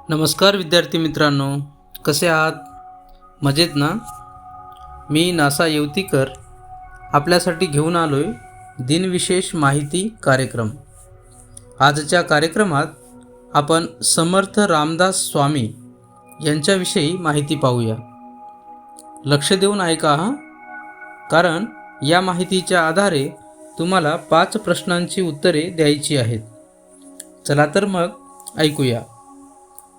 नमस्कार विद्यार्थी मित्रांनो, कसे आहात? मजेत ना? मी नासा येवतीकर आपल्यासाठी घेऊन आलोय दिनविशेष माहिती कार्यक्रम. आजच्या कार्यक्रमात आपण समर्थ रामदास स्वामी यांच्याविषयी माहिती पाहूया. लक्ष देऊन ऐका हा, कारण या माहितीच्या आधारे तुम्हाला 5 प्रश्नांची उत्तरे द्यायची आहेत. चला तर मग ऐकूया.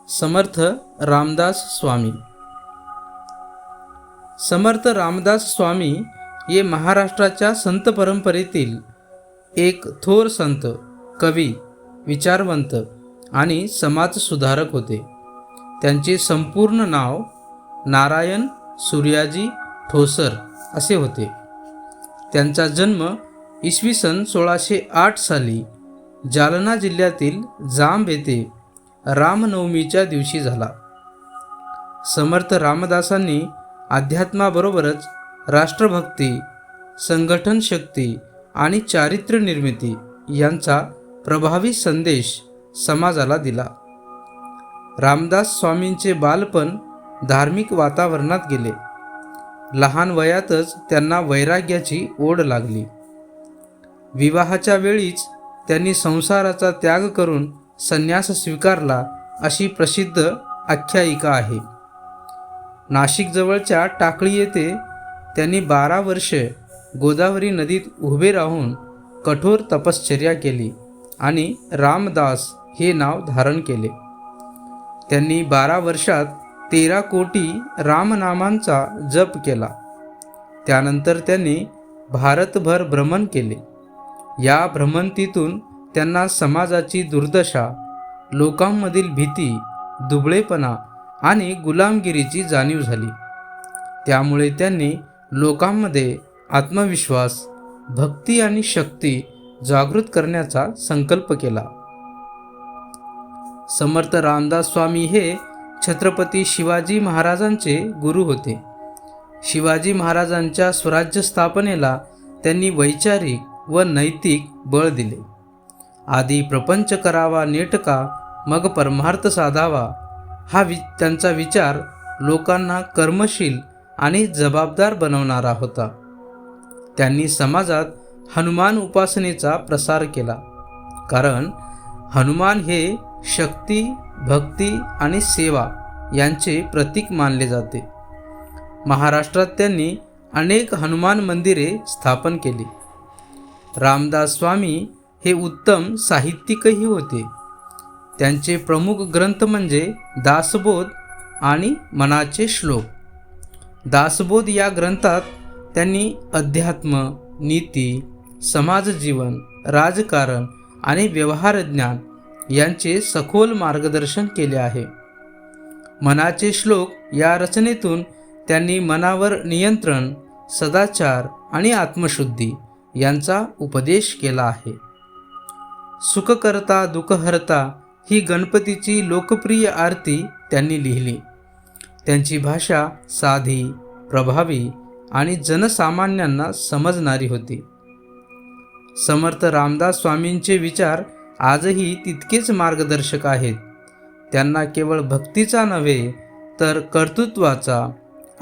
समर्थ रामदास स्वामी. समर्थ रामदास स्वामी हे महाराष्ट्राच्या संत परंपरेतील एक थोर संत, कवी, विचारवंत आणि समाजसुधारक होते. त्यांचे संपूर्ण नाव नारायण सूर्याजी ठोसर असे होते. त्यांचा जन्म इसवी सन 1608 साली जालना जिल्ह्यातील जांब येथे रामनवमीच्या दिवशी झाला. समर्थ रामदासांनी अध्यात्माबरोबरच राष्ट्रभक्ती, संघटन शक्ती आणि चारित्र्य निर्मिती यांचा प्रभावी संदेश समाजाला दिला. रामदास स्वामींचे बालपण धार्मिक वातावरणात गेले. लहान वयातच त्यांना वैराग्याची ओढ लागली. विवाहाच्या वेळीच त्यांनी संसाराचा त्याग करून संन्यास स्वीकारला अशी प्रसिद्ध आख्यायिका आहे. नाशिकजवळच्या टाकळी येथे त्यांनी 12 वर्षे गोदावरी नदीत उभे राहून कठोर तपश्चर्या केली आणि रामदास हे नाव धारण केले. त्यांनी 12 वर्षात 13 कोटी रामनामांचा जप केला. त्यानंतर त्यांनी भारतभर भ्रमण केले. या भ्रमंतीतून त्यांना समाजाची दुर्दशा, लोकांमधील भीती, दुबळेपणा आणि गुलामगिरीची जाणीव झाली. त्यामुळे त्यांनी लोकांमध्ये आत्मविश्वास, भक्ती आणि शक्ती जागृत करण्याचा संकल्प केला. समर्थ रामदास स्वामी हे छत्रपती शिवाजी महाराजांचे गुरु होते. शिवाजी महाराजांच्या स्वराज्य स्थापनेला त्यांनी वैचारिक व नैतिक बळ दिले. आधी प्रपंच करावा नेटका, मग परमार्थ साधावा हा त्यांचा विचार लोकांना कर्मशील आणि जबाबदार बनवणारा होता. त्यांनी समाजात हनुमान उपासनेचा प्रसार केला, कारण हनुमान हे शक्ती, भक्ती आणि सेवा यांचे प्रतीक मानले जाते. महाराष्ट्रात त्यांनी अनेक हनुमान मंदिरे स्थापन केली. रामदास स्वामी हे उत्तम साहित्यिकही होते. त्यांचे प्रमुख ग्रंथ म्हणजे दासबोध आणि मनाचे श्लोक. दासबोध या ग्रंथात त्यांनी अध्यात्म, नीती, समाजजीवन, राजकारण आणि व्यवहारज्ञान यांचे सखोल मार्गदर्शन केले आहे. मनाचे श्लोक या रचनेतून त्यांनी मनावर नियंत्रण, सदाचार आणि आत्मशुद्धी यांचा उपदेश केला आहे. सुखकर्ता दुःखहर्ता ही गणपतीची लोकप्रिय आरती त्यांनी लिहिली. त्यांची भाषा साधी, प्रभावी आणि जनसामान्यांना समजणारी होती. समर्थ रामदास स्वामींचे विचार आजही तितकेच मार्गदर्शक आहेत. त्यांना केवळ भक्तीचा नव्हे तर कर्तृत्वाचा,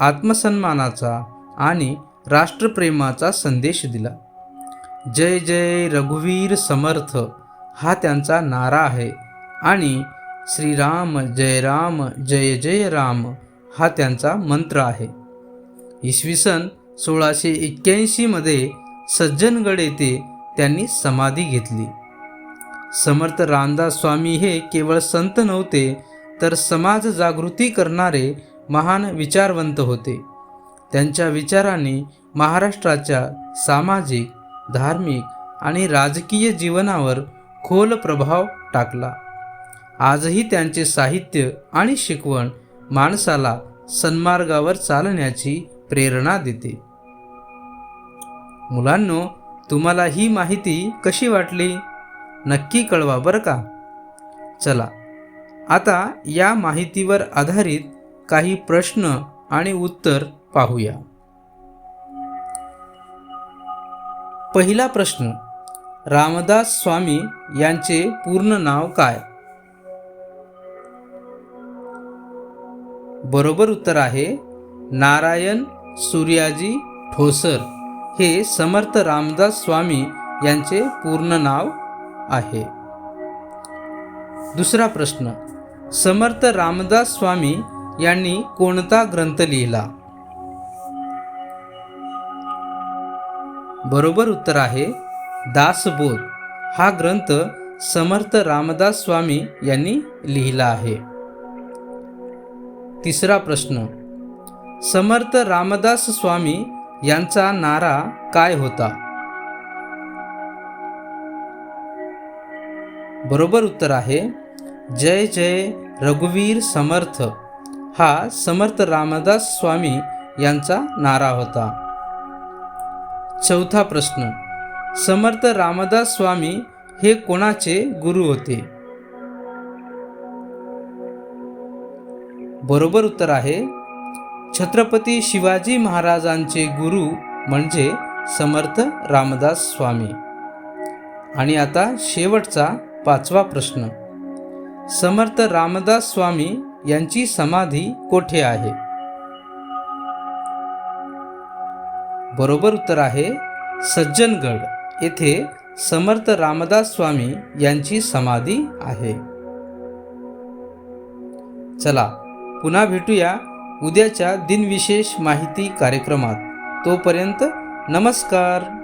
आत्मसन्मानाचा आणि राष्ट्रप्रेमाचा संदेश दिला. जय जय रघुवीर समर्थ हा त्यांचा नारा आहे आणि श्रीराम जय राम जय जय राम हा त्यांचा मंत्र आहे. इसवी सन 1681 मध्ये सज्जनगड येथे त्यांनी समाधी घेतली. समर्थ रामदास स्वामी हे केवळ संत नव्हते तर समाज जागृती करणारे महान विचारवंत होते. त्यांच्या विचारांनी महाराष्ट्राच्या सामाजिक, धार्मिक आणि राजकीय जीवनावर खोल प्रभाव टाकला. आजही त्यांचे साहित्य आणि शिकवण माणसाला सन्मार्गावर चालण्याची प्रेरणा देते. मुलांनो, तुम्हाला ही माहिती कशी वाटली? नक्की कळवा बरं का. चला, आता या माहितीवर आधारित काही प्रश्न आणि उत्तर पाहूया. पहिला प्रश्न, रामदास स्वामी यांचे पूर्ण नाव काय? बरोबर उत्तर आहे नारायण सूर्याजी ठोसर हे समर्थ रामदास स्वामी यांचे पूर्ण नाव आहे. दुसरा प्रश्न, समर्थ रामदास स्वामी यांनी कोणता ग्रंथ लिहिला? बरोबर उत्तर आहे दासबोध हा ग्रंथ समर्थ रामदास स्वामी यांनी लिहिला आहे. तिसरा प्रश्न, समर्थ रामदास स्वामी यांचा नारा काय होता? बरोबर उत्तर आहे जय जय रघुवीर समर्थ हा समर्थ रामदास स्वामी यांचा नारा होता. चौथा प्रश्न, समर्थ रामदास स्वामी हे कोणाचे गुरु होते? बरोबर उत्तर आहे छत्रपती शिवाजी महाराजांचे गुरु म्हणजे समर्थ रामदास स्वामी. आणि आता शेवटचा पाचवा प्रश्न, समर्थ रामदास स्वामी यांची समाधी कोठे आहे? बरोबर उत्तर आहे सज्जनगड येथे समर्थ रामदास स्वामी यांची समाधी आहे. चला पुन्हा भेटूया उद्याच्या दिनविशेष माहिती कार्यक्रमात. तोपर्यंत नमस्कार.